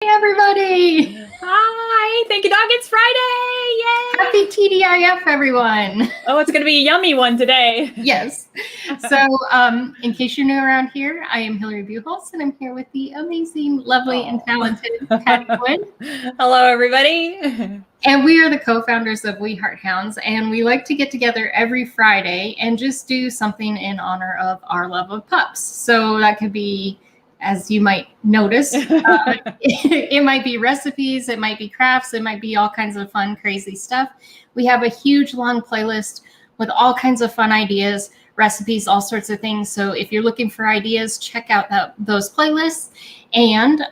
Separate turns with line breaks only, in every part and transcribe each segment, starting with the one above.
Hey everybody!
Hi, thank you, dog. It's Friday.
Happy
Yay!
TDIF, everyone!
Oh, it's going to be a yummy one today.
Yes. So, in case you're new around here, I am Hillary Buchholz, and I'm here with the amazing, lovely, and talented Patty Wood.
Hello, everybody.
And we are the co-founders of We Heart Hounds, and we like to get together every Friday and just do something in honor of our love of pups. So that could be, as you might notice, it might be recipes, it might be crafts, it might be all kinds of fun, crazy stuff. We have a huge, long playlist with all kinds of fun ideas, recipes, all sorts of things. So if you're looking for ideas, check out those playlists. And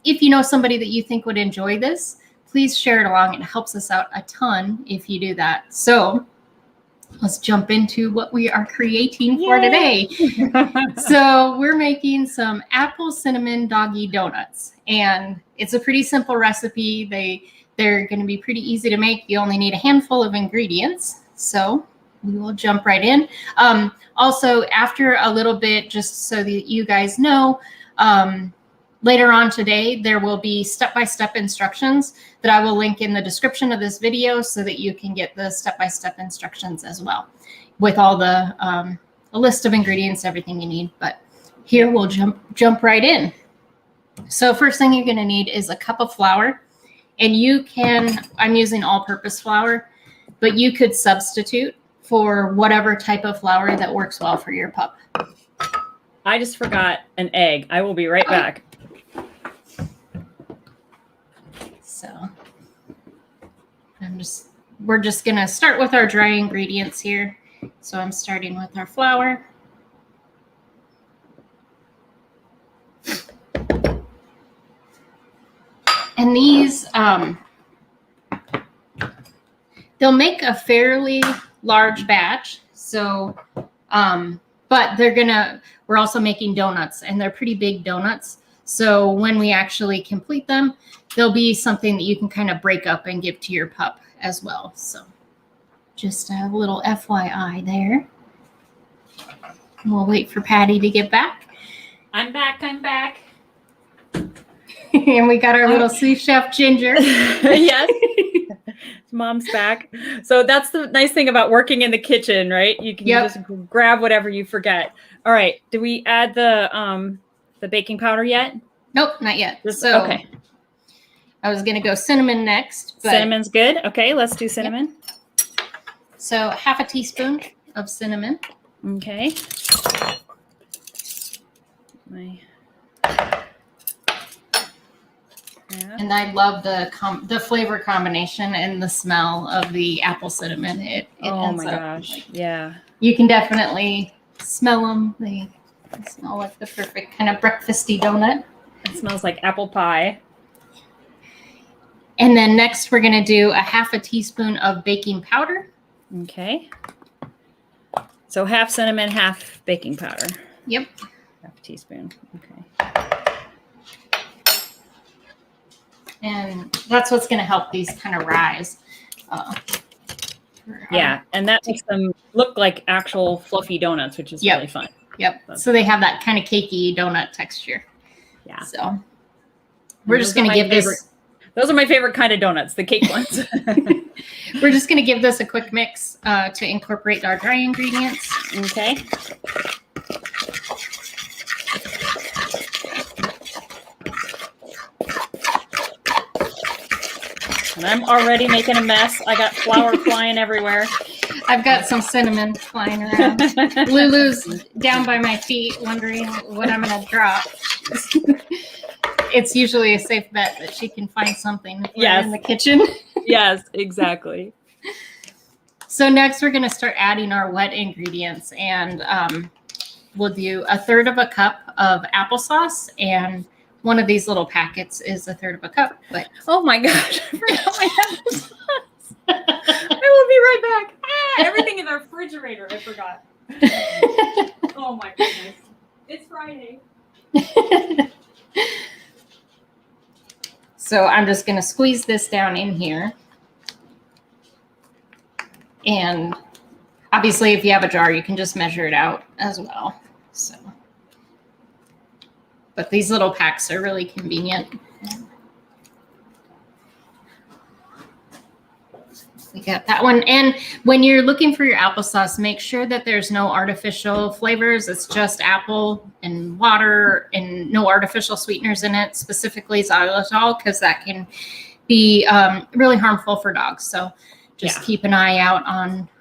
if you know somebody that you think would enjoy this, please share it along. It helps us out a ton if you do that. So let's jump into what we are creating for today. So we're making some Apple Cinnamon Doggie Donuts. And it's a pretty simple recipe. They're going to be pretty easy to make. You only need a handful of ingredients. So we will jump right in. Also, after a little bit, just so that you guys know, later on today, there will be step-by-step instructions that I will link in the description of this video so that you can get the step-by-step instructions as well with all the a list of ingredients, everything you need. But here we'll jump right in. So first thing you're going to need is a cup of flour. And you can, I'm using all-purpose flour, but you could substitute for whatever type of flour that works well for your pup.
I just forgot an egg. I will be right back.
So we're just gonna start with our dry ingredients here. So I'm starting with our flour. And these, they'll make a fairly large batch. So, but we're also making donuts, and they're pretty big donuts. So when we actually complete them, there'll be something that you can kind of break up and give to your pup as well. So just a little FYI there. And we'll wait for Patty to get back.
I'm back.
And we got our little sous chef Ginger.
Yes. Mom's back. So that's the nice thing about working in the kitchen, right? You can just grab whatever you forget. All right. Do we add the baking powder yet?
Nope, not yet.
Okay.
I was going to go cinnamon next. But
Cinnamon's good. Okay, let's do cinnamon.
Yep. So half a teaspoon of cinnamon.
Okay.
And I love the flavor combination and the smell of the apple cinnamon. It
oh my gosh. Yeah.
You can definitely smell them. They smell like the perfect kind of breakfasty donut.
It smells like apple pie.
And then next we're going to do a half a teaspoon of baking powder.
Okay. So half cinnamon, half baking powder.
Yep.
Half a teaspoon. Okay.
And that's what's going to help these kind of rise.
Yeah, and that makes them look like actual fluffy donuts, which is really fun.
Yep. So they have that kind of cakey donut texture.
Yeah.
So we're just going to give this.
Those are my favorite kind of donuts, the cake ones.
We're just going to give this a quick mix to incorporate our dry ingredients.
Okay. And I'm already making a mess. I got flour flying everywhere.
I've got some cinnamon flying around. Lulu's down by my feet wondering what I'm going to drop. It's usually a safe bet that she can find something in the kitchen.
Yes, exactly.
So next we're going to start adding our wet ingredients. And we'll do 1/3 of a cup of applesauce, and one of these little packets is 1/3 of a cup. But
oh my gosh, I forgot my applesauce. I will be right back. Everything in the refrigerator, I forgot. Oh my goodness. It's Friday.
So I'm just going to squeeze this down in here. And obviously, if you have a jar, you can just measure it out as well. So, but these little packs are really convenient. we got that one. And when you're looking for your applesauce, make sure that there's no artificial flavors. It's just apple and water and no artificial sweeteners in it, specifically xylitol, because that can be really harmful for dogs. So just keep an eye out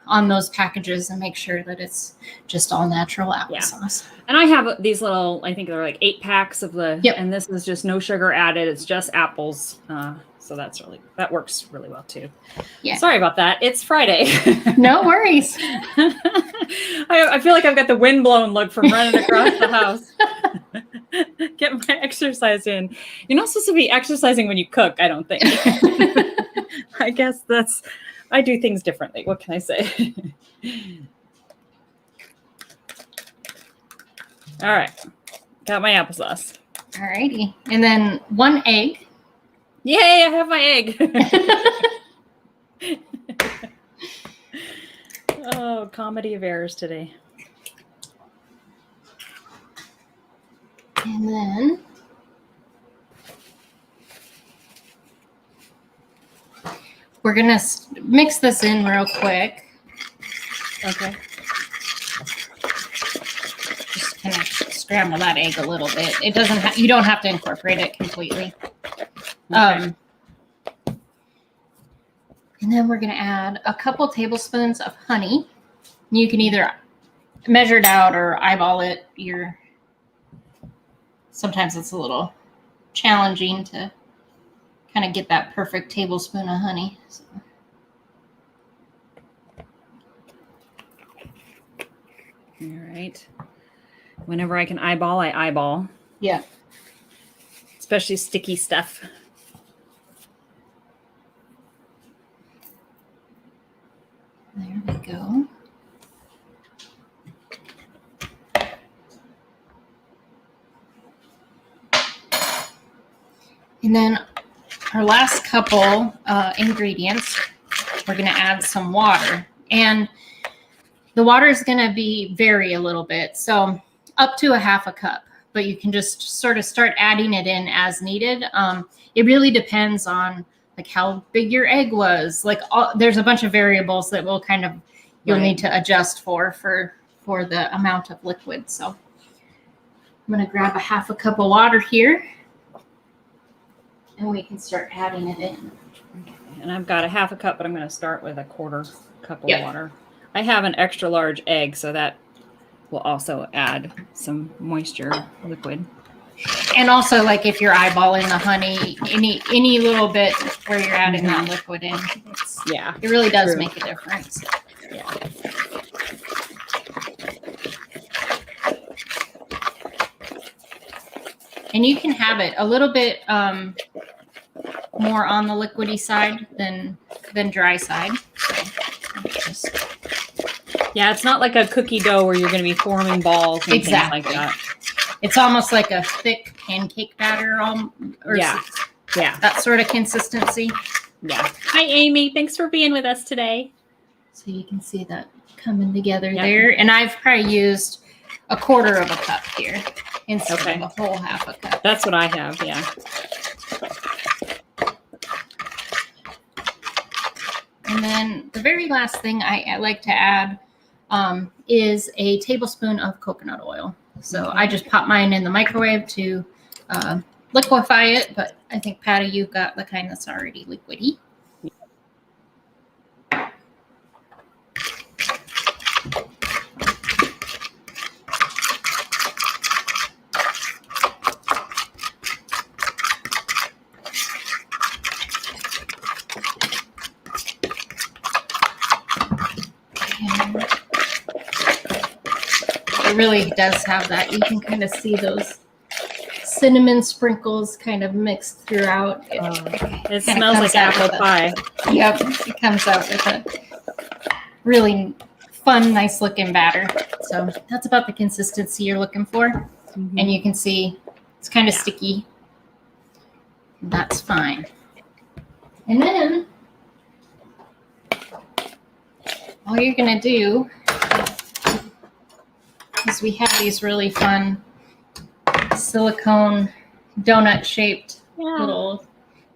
on those packages and make sure that it's just all natural applesauce.
And I have these little, I think they're like 8 packs of the, and this is just no sugar added. It's just apples. So that works really well too. Yeah. Sorry about that. It's Friday.
No worries.
I feel like I've got the wind-blown look from running across the house. Get my exercise in. You're not supposed to be exercising when you cook, I don't think. I guess I do things differently. What can I say? All right. Got my applesauce.
All righty. And then 1 egg.
Yay, I have my egg. Oh, comedy of errors today.
And then we're going to mix this in real quick.
Okay.
Just kind of scramble that egg a little bit. It doesn't you don't have to incorporate it completely. Okay. And then we're going to add a couple tablespoons of honey. You can either measure it out or eyeball it. Sometimes it's a little challenging to kind of get that perfect tablespoon of honey. So.
All right. Whenever I can eyeball, I eyeball.
Yeah.
Especially sticky stuff.
There we go. And then our last couple ingredients, we're going to add some water. And the water is going to vary a little bit. So up to a 1/2 cup, but you can just sort of start adding it in as needed. It really depends on like how big your egg was. Like there's a bunch of variables that you'll need to adjust for the amount of liquid. So I'm going to grab a 1/2 cup of water here. And we can start adding it in.
Okay. And I've got a 1/2 cup, but I'm going to start with a 1/4 cup of water. I have an extra large egg, so that will also add some moisture liquid.
And also, like if you're eyeballing the honey, any little bit where you're adding that liquid in, it really does make a difference.
Yeah.
And you can have it a little bit more on the liquidy side than dry side. So
it's not like a cookie dough where you're going to be forming balls and things like that.
It's almost like a thick pancake batter, that sort of consistency.
Yeah. Hi, Amy. Thanks for being with us today.
So you can see that coming together there. And I've probably used a 1/4 cup here instead of a whole 1/2 cup.
That's what I have, yeah.
And then the very last thing I like to add is a tablespoon of coconut oil. So I just pop mine in the microwave to liquefy it, but I think, Patty, you've got the kind that's already liquidy. It really does have that. You can kind of see those cinnamon sprinkles kind of mixed throughout.
It smells like apple pie.
Yep, it comes out with a really fun, nice looking batter. So that's about the consistency you're looking for. And you can see it's kind of sticky. That's fine. And then all you're going to do is we have these really fun silicone donut shaped little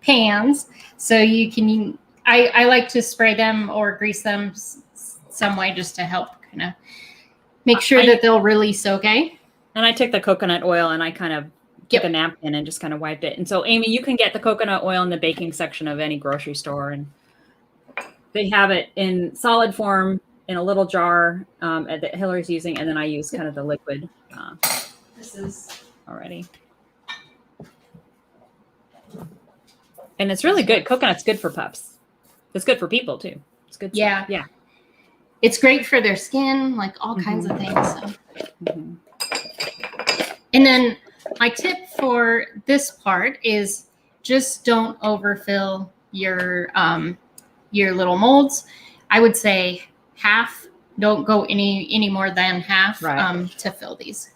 pans. So you can I like to spray them or grease them some way just to help kind of make sure that they'll release okay.
And I took the coconut oil and I kind of took a napkin and just kind of wiped it. And so, Amy, you can get the coconut oil in the baking section of any grocery store. And they have it in solid form in a little jar that Hillary's using. And then I use kind of the liquid. This is already. And it's really good. Coconut's good for pups. It's good for people too. It's good.
Yeah.
Yeah.
It's great for their skin, like all kinds of things. So. And then my tip for this part is just don't overfill your little molds. I would say half. Don't go any more than half to fill these.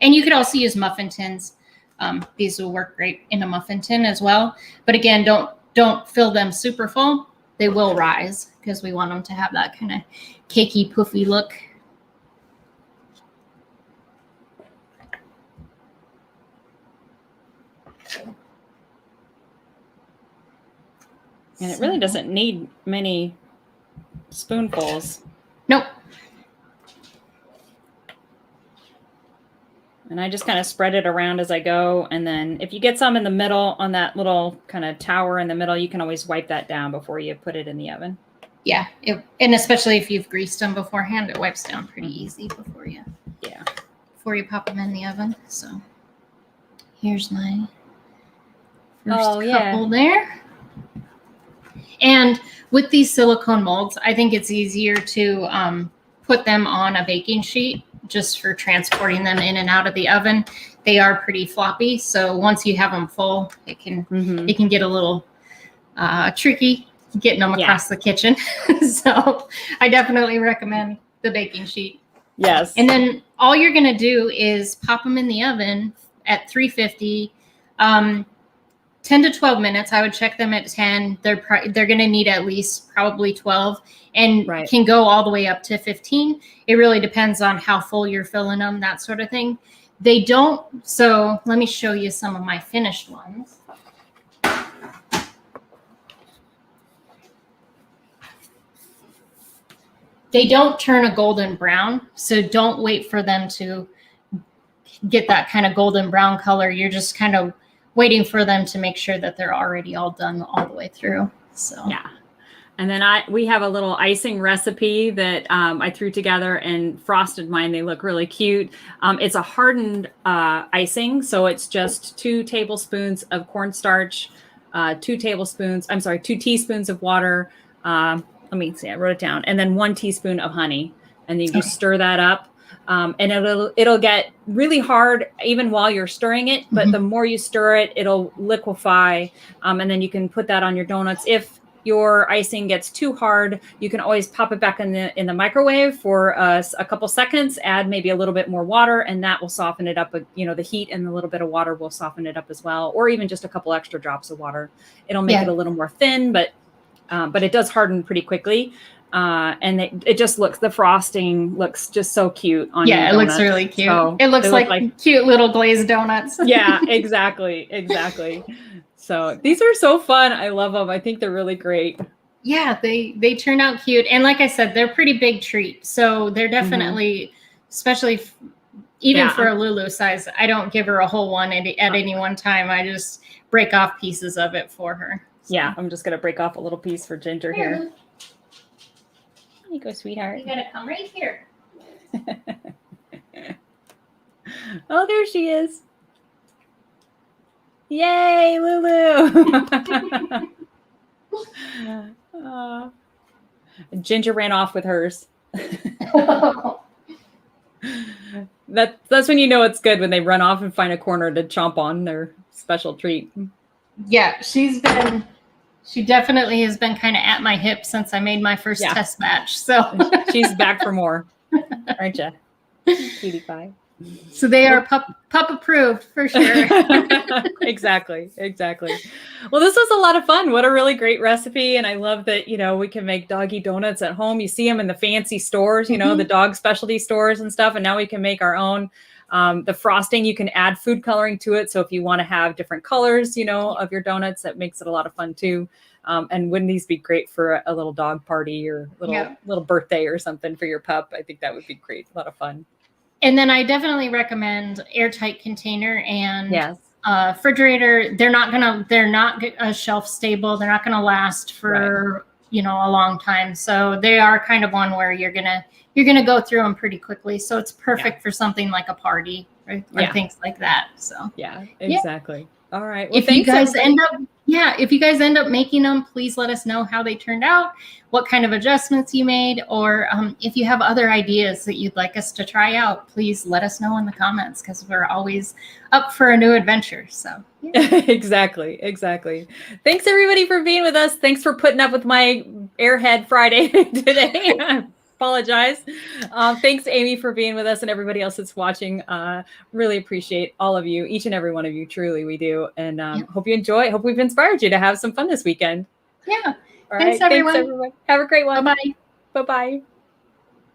And you could also use muffin tins. These will work great in a muffin tin as well. But again, don't fill them super full. They will rise because we want them to have that kind of cakey, poofy look.
And it really doesn't need many spoonfuls.
Nope.
And I just kind of spread it around as I go. And then if you get some in the middle on that little kind of tower in the middle, you can always wipe that down before you put it in the oven.
Yeah. And especially if you've greased them beforehand, it wipes down pretty easy before you pop them in the oven. So here's my first couple there. And with these silicone molds, I think it's easier to put them on a baking sheet just for transporting them in and out of the oven. They are pretty floppy, so once you have them full, it can get a little tricky getting them across the kitchen. So I definitely recommend the baking sheet.
Yes.
And then all you're going to do is pop them in the oven at 350. 10 to 12 minutes. I would check them at 10. They're going to need at least probably 12 and can go all the way up to 15. It really depends on how full you're filling them, that sort of thing. They don't. So let me show you some of my finished ones. They don't turn a golden brown. So don't wait for them to get that kind of golden brown color. You're just kind of waiting for them to make sure that they're already all done all the way through. So
yeah. And then we have a little icing recipe that I threw together and frosted mine. They look really cute. It's a hardened icing. So it's just 2 tablespoons of cornstarch, 2 teaspoons of water. Let me see, I wrote it down. And then 1 teaspoon of honey. And then you just stir that up. And it'll get really hard even while you're stirring it, but the more you stir it, it'll liquefy. And then you can put that on your donuts. If your icing gets too hard, you can always pop it back in the microwave for a couple seconds, add maybe a little bit more water, and that will soften it up. The heat and a little bit of water will soften it up as well, or even just a couple extra drops of water. It'll make it a little more thin, but it does harden pretty quickly. And it just the frosting looks just so cute on your donuts.
It looks really cute.
So
it looks like cute little glazed donuts.
Yeah, exactly. So these are so fun. I love them. I think they're really great.
Yeah, they turn out cute. And like I said, they're pretty big treat. So they're definitely, especially even for a Lulu size, I don't give her a whole one at any one time. I just break off pieces of it for her. So.
Yeah, I'm just going to break off a little piece for Ginger here. There you go, sweetheart.
You got to come right here.
Oh, there she is. Yay, Lulu. Ginger ran off with hers. That's when you know it's good, when they run off and find a corner to chomp on their special treat.
Yeah, she definitely has been kind of at my hip since I made my first test batch. So
she's back for more, aren't you, cutie pie?
So they are pup approved for sure.
Exactly. Well, this was a lot of fun. What a really great recipe. And I love that, we can make doggy donuts at home. You see them in the fancy stores, the dog specialty stores and stuff. And now we can make our own. The frosting, you can add food coloring to it. So if you want to have different colors, of your donuts, that makes it a lot of fun too. And wouldn't these be great for a little dog party or little birthday or something for your pup? I think that would be great. A lot of fun.
And then I definitely recommend airtight container and
yes.
Refrigerator. They're not shelf stable. They're not going to last for, a long time. So they are kind of one where you're going to go through them pretty quickly. So it's perfect for something like a party or things like that. So
yeah, exactly. All right. Well,
if you guys end up making them, please let us know how they turned out, what kind of adjustments you made, or if you have other ideas that you'd like us to try out, please let us know in the comments, because we're always up for a new adventure. So
Exactly. Thanks everybody for being with us. Thanks for putting up with my Airhead Friday today. Apologize. Thanks, Amy, for being with us, and everybody else that's watching. Really appreciate all of you, each and every one of you. Truly, we do. And hope you enjoy. Hope we've inspired you to have some fun this weekend.
Yeah.
All right.
Thanks, everyone.
Thanks, everyone. Have a great one.
Bye-bye.
Bye-bye.